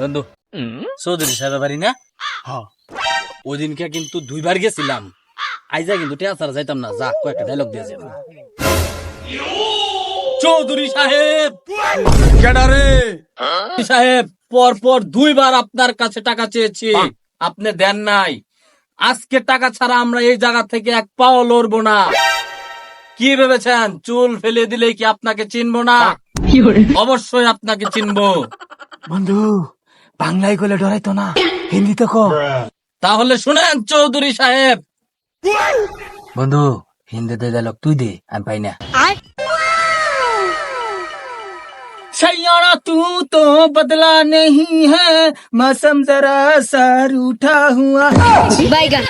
বন্ধু চৌধুরী সাহেব বাড়ি না? হ্যাঁ ওই দিনকে কিন্তু 2 বার গেছিলাম, আইজা কিন্তু টিয়া ছাড়া যাইতাম না। যা কয়েকটা ডায়লগ দিয়েছে। চৌধুরী সাহেব, কেডারে সাহেব পর পর 2 বার আপনার কাছে টাকা চেয়েছি, আপনি দেন নাই। আজকে টাকা ছাড়া আমরা এই জায়গা থেকে এক পাও লড়বো না। কি ভেবেছেন চুল ফেলে দিলেই কি আপনাকে চিনবো না? অবশ্যই আপনাকে চিনবো। বন্ধু বাংলায় গলে ডরাইতো না, হিন্দিতে কো। তাহলে শুনেন চৌধুরী সাহেব। বন্ধু হিন্দিতে ডায়লগ তুই দে, আমি পাই না। सैयारा तू तो बदला नहीं है, मौसम जरा सा रूठा हुआ। बैगन